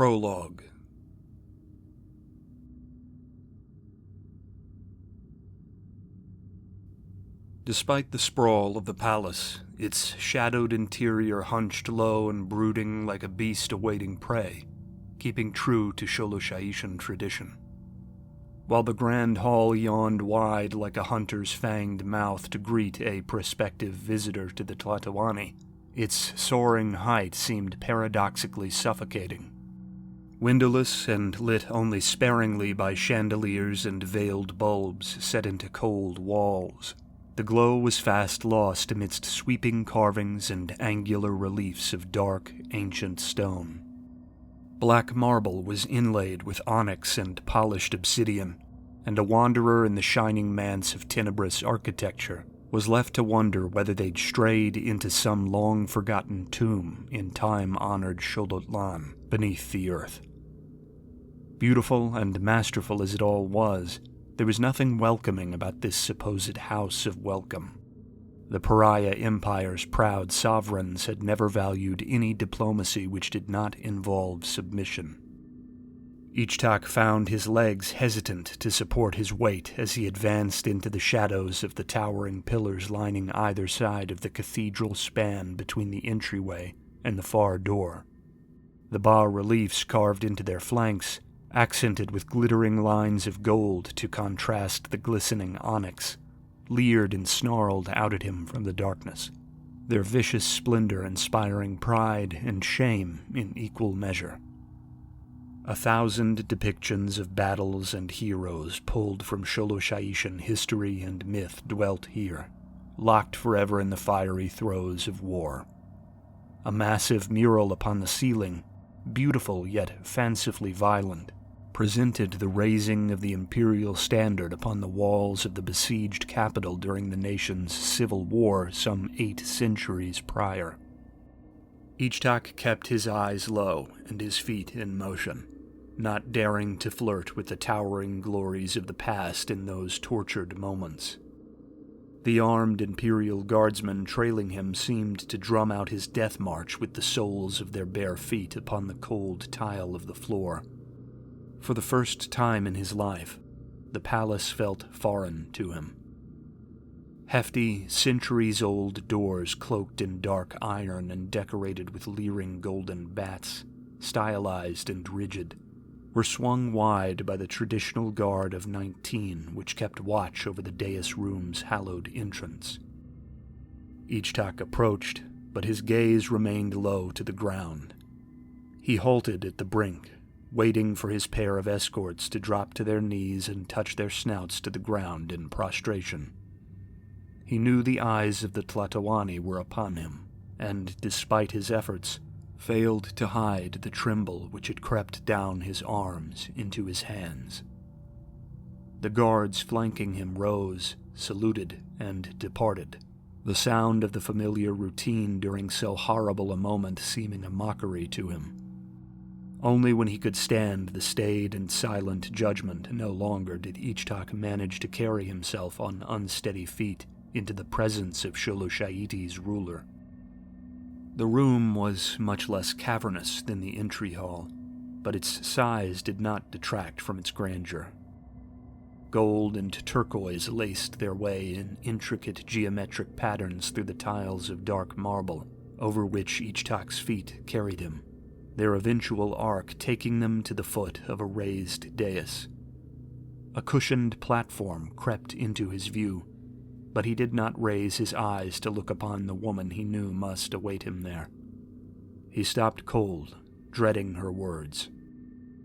Prologue. Despite the sprawl of the palace, its shadowed interior hunched low and brooding like a beast awaiting prey, keeping true to Sholosha'ishan tradition. While the grand hall yawned wide like a hunter's fanged mouth to greet a prospective visitor to the Tlatoani, its soaring height seemed paradoxically suffocating. Windowless and lit only sparingly by chandeliers and veiled bulbs set into cold walls, the glow was fast lost amidst sweeping carvings and angular reliefs of dark, ancient stone. Black marble was inlaid with onyx and polished obsidian, and a wanderer in the shining manse of tenebrous architecture was left to wonder whether they'd strayed into some long-forgotten tomb in time-honored Xolotlan beneath the earth. Beautiful and masterful as it all was, there was nothing welcoming about this supposed house of welcome. The pariah empire's proud sovereigns had never valued any diplomacy which did not involve submission. Ichtak found his legs hesitant to support his weight as he advanced into the shadows of the towering pillars lining either side of the cathedral span between the entryway and the far door. The bas-reliefs carved into their flanks, accented with glittering lines of gold to contrast the glistening onyx, leered and snarled out at him from the darkness, their vicious splendor inspiring pride and shame in equal measure. 1,000 depictions of battles and heroes pulled from Sholosha'ishan history and myth dwelt here, locked forever in the fiery throes of war. A massive mural upon the ceiling, beautiful yet fancifully violent, presented the raising of the imperial standard upon the walls of the besieged capital during the nation's civil war some 8 centuries prior. Ichtak kept his eyes low and his feet in motion, not daring to flirt with the towering glories of the past in those tortured moments. The armed imperial guardsmen trailing him seemed to drum out his death march with the soles of their bare feet upon the cold tile of the floor. For the first time in his life, the palace felt foreign to him. Hefty, centuries-old doors cloaked in dark iron and decorated with leering golden bats, stylized and rigid, were swung wide by the traditional guard of 19 which kept watch over the dais room's hallowed entrance. Ichtak approached, but his gaze remained low to the ground. He halted at the brink, waiting for his pair of escorts to drop to their knees and touch their snouts to the ground in prostration. He knew the eyes of the Tlatoani were upon him, and, despite his efforts, failed to hide the tremble which had crept down his arms into his hands. The guards flanking him rose, saluted, and departed, the sound of the familiar routine during so horrible a moment seeming a mockery to him. Only when he could stand the staid and silent judgment no longer did Ichtak manage to carry himself on unsteady feet into the presence of Sholosha'iti's ruler. The room was much less cavernous than the entry hall, but its size did not detract from its grandeur. Gold and turquoise laced their way in intricate geometric patterns through the tiles of dark marble, over which Ichtak's feet carried him, their eventual arc taking them to the foot of a raised dais. A cushioned platform crept into his view, but he did not raise his eyes to look upon the woman he knew must await him there. He stopped cold, dreading her words.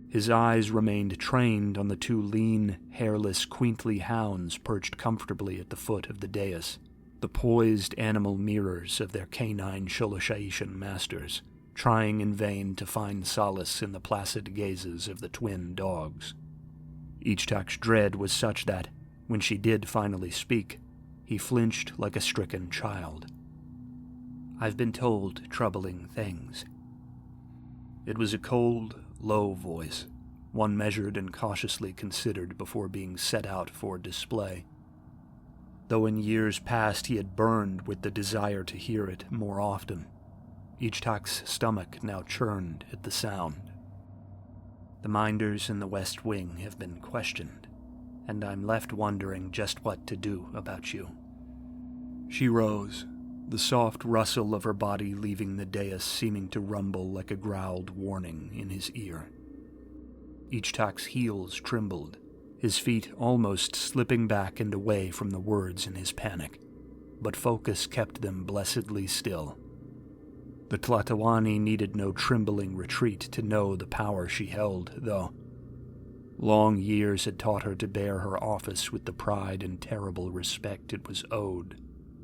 His eyes remained trained on the 2 lean, hairless, quaintly hounds perched comfortably at the foot of the dais, the poised animal mirrors of their canine Sholosha'ishan masters, trying in vain to find solace in the placid gazes of the twin dogs. Ichtak's dread was such that, when she did finally speak, he flinched like a stricken child. "I've been told troubling things." It was a cold, low voice, one measured and cautiously considered before being set out for display. Though in years past he had burned with the desire to hear it more often, Ichtak's stomach now churned at the sound. The minders in the West Wing have been questioned, and I'm left wondering just what to do about you." She rose, the soft rustle of her body leaving the dais seeming to rumble like a growled warning in his ear. Ichtak's heels trembled, his feet almost slipping back and away from the words in his panic, but focus kept them blessedly still. The Tlatoani needed no trembling retreat to know the power she held, though. Long years had taught her to bear her office with the pride and terrible respect it was owed,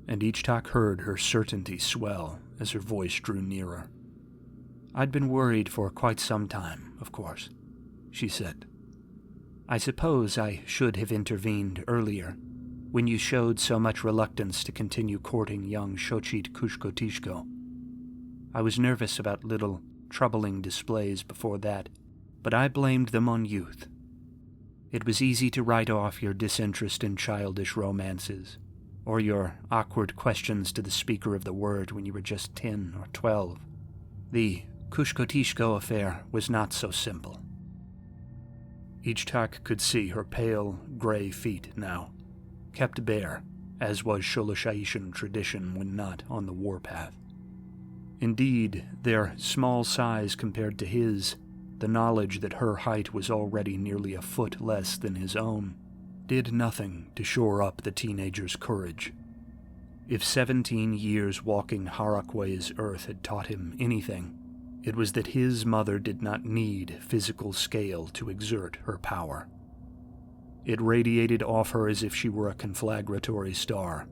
and Ichtak heard her certainty swell as her voice drew nearer. "I'd been worried for quite some time, of course," she said. "I suppose I should have intervened earlier, when you showed so much reluctance to continue courting young Xochitl Kushkotishko. I was nervous about little, troubling displays before that, but I blamed them on youth. It was easy to write off your disinterest in childish romances, or your awkward questions to the speaker of the word when you were just 10 or 12. The Kushkotishko affair was not so simple." Ichtak could see her pale, gray feet now, kept bare, as was Sholoshaishan tradition when not on the warpath. Indeed, their small size compared to his, the knowledge that her height was already nearly a foot less than his own, did nothing to shore up the teenager's courage. If 17 years walking Harakway's earth had taught him anything, it was that his mother did not need physical scale to exert her power. It radiated off her as if she were a conflagratory star,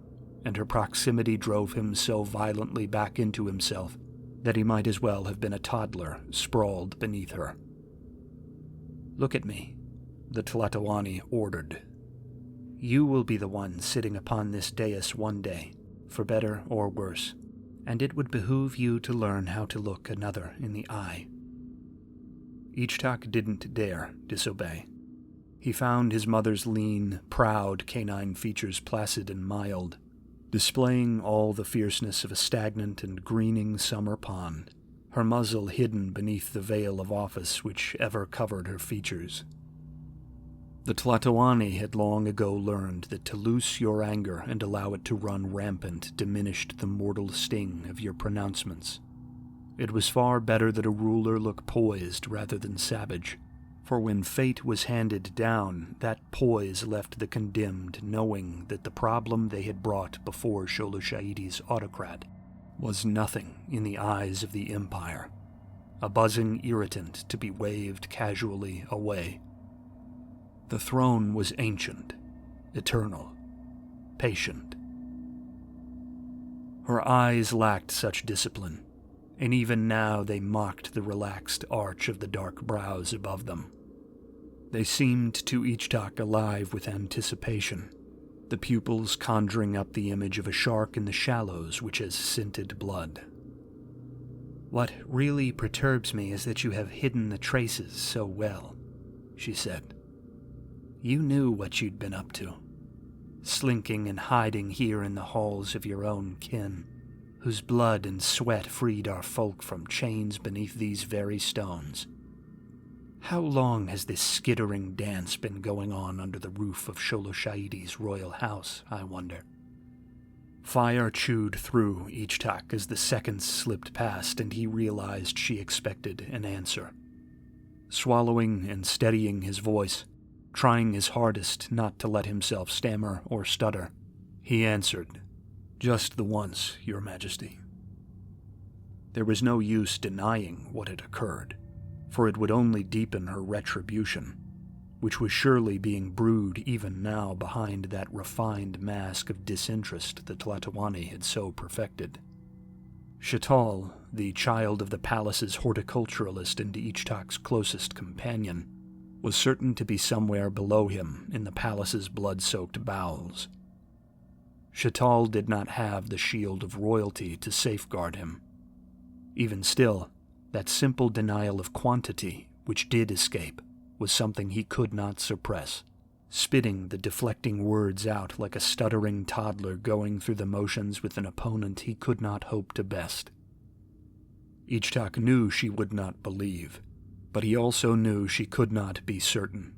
and her proximity drove him so violently back into himself that he might as well have been a toddler sprawled beneath her. "Look at me," the Tlatoani ordered. "You will be the one sitting upon this dais one day, for better or worse, and it would behoove you to learn how to look another in the eye." Ichtak didn't dare disobey. He found his mother's lean, proud canine features placid and mild, displaying all the fierceness of a stagnant and greening summer pond, her muzzle hidden beneath the veil of office which ever covered her features. The Tlatoani had long ago learned that to loose your anger and allow it to run rampant diminished the mortal sting of your pronouncements. It was far better that a ruler look poised rather than savage, for when fate was handed down, that poise left the condemned knowing that the problem they had brought before Sholoshaiti's autocrat was nothing in the eyes of the Empire, a buzzing irritant to be waved casually away. The throne was ancient, eternal, patient. Her eyes lacked such discipline, and even now they mocked the relaxed arch of the dark brows above them. They seemed to Ichtak alive with anticipation, the pupils conjuring up the image of a shark in the shallows which has scented blood. "What really perturbs me is that you have hidden the traces so well," she said. "You knew what you'd been up to, slinking and hiding here in the halls of your own kin, whose blood and sweat freed our folk from chains beneath these very stones. How long has this skittering dance been going on under the roof of Sholoshaiti's royal house, I wonder?" Fire chewed through Ichtak as the seconds slipped past and he realized she expected an answer. Swallowing and steadying his voice, trying his hardest not to let himself stammer or stutter, he answered, "Just the once, Your Majesty." There was no use denying what had occurred, for it would only deepen her retribution, which was surely being brewed even now behind that refined mask of disinterest the Tlatoani had so perfected. Shatal, the child of the palace's horticulturalist and Ichtak's closest companion, was certain to be somewhere below him in the palace's blood-soaked bowels. Shatal did not have the shield of royalty to safeguard him. Even still, that simple denial of quantity, which did escape, was something he could not suppress, spitting the deflecting words out like a stuttering toddler going through the motions with an opponent he could not hope to best. Ichtak knew she would not believe, But he also knew she could not be certain.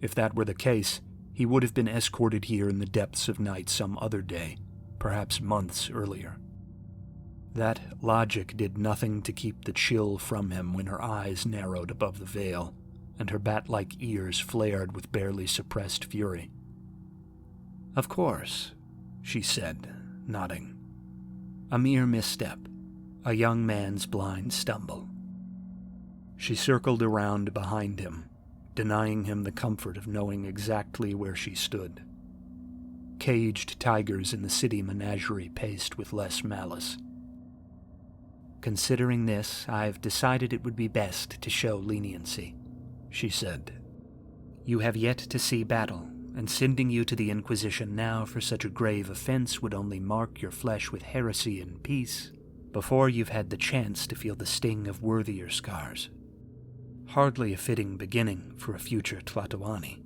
If that were the case, he would have been escorted here in the depths of night some other day, perhaps months earlier. That logic did nothing to keep the chill from him when her eyes narrowed above the veil, and her bat-like ears flared with barely suppressed fury. "Of course," she said, nodding. "A mere misstep, a young man's blind stumble." She circled around behind him, denying him the comfort of knowing exactly where she stood. Caged tigers in the city menagerie paced with less malice. "Considering this, I've decided it would be best to show leniency," she said. "You have yet to see battle, and sending you to the Inquisition now for such a grave offense would only mark your flesh with heresy and peace, before you've had the chance to feel the sting of worthier scars. Hardly a fitting beginning for a future Tlatoani."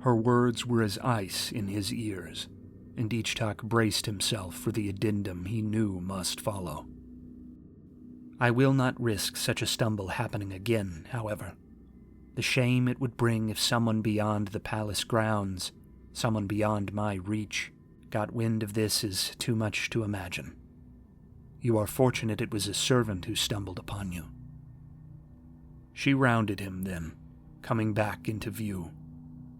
Her words were as ice in his ears, and Ichtak braced himself for the addendum he knew must follow. "I will not risk such a stumble happening again, however. The shame it would bring if someone beyond the palace grounds, someone beyond my reach, got wind of this is too much to imagine. You are fortunate it was a servant who stumbled upon you." She rounded him then, coming back into view,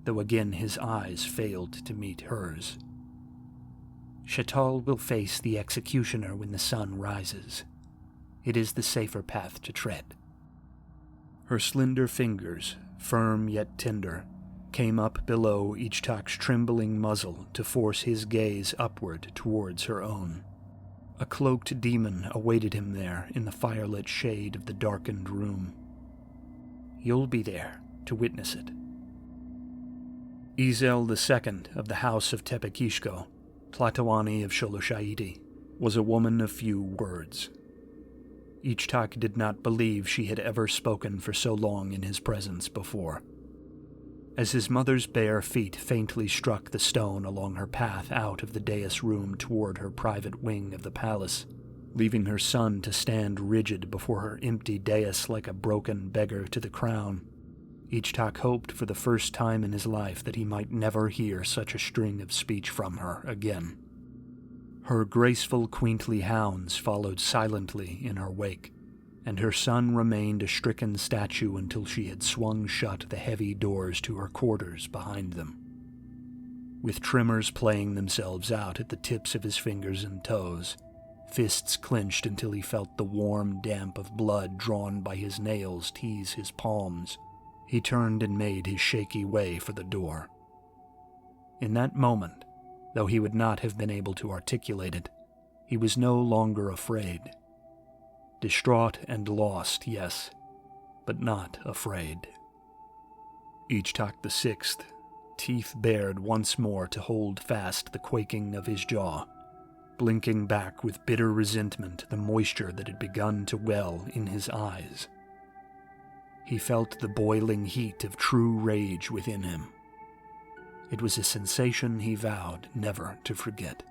though again his eyes failed to meet hers. "Chatal will face the executioner when the sun rises. It is the safer path to tread." Her slender fingers, firm yet tender, came up below Ichtak's trembling muzzle to force his gaze upward towards her own. A cloaked demon awaited him there in the firelit shade of the darkened room. "You'll be there to witness it." Izel II of the House of Tepekishko, Tlatoani of Sholoshaiti, was a woman of few words. Ichtak did not believe she had ever spoken for so long in his presence before. As his mother's bare feet faintly struck the stone along her path out of the dais room toward her private wing of the palace, leaving her son to stand rigid before her empty dais like a broken beggar to the crown, Ichtak hoped for the first time in his life that he might never hear such a string of speech from her again. Her graceful, quaintly hounds followed silently in her wake, and her son remained a stricken statue until she had swung shut the heavy doors to her quarters behind them. With tremors playing themselves out at the tips of his fingers and toes, fists clenched until he felt the warm damp of blood drawn by his nails tease his palms, he turned and made his shaky way for the door. In that moment, though he would not have been able to articulate it, he was no longer afraid. Distraught and lost, yes, but not afraid. Ichtak VI, teeth bared once more to hold fast the quaking of his jaw, blinking back with bitter resentment the moisture that had begun to well in his eyes. He felt the boiling heat of true rage within him. It was a sensation he vowed never to forget.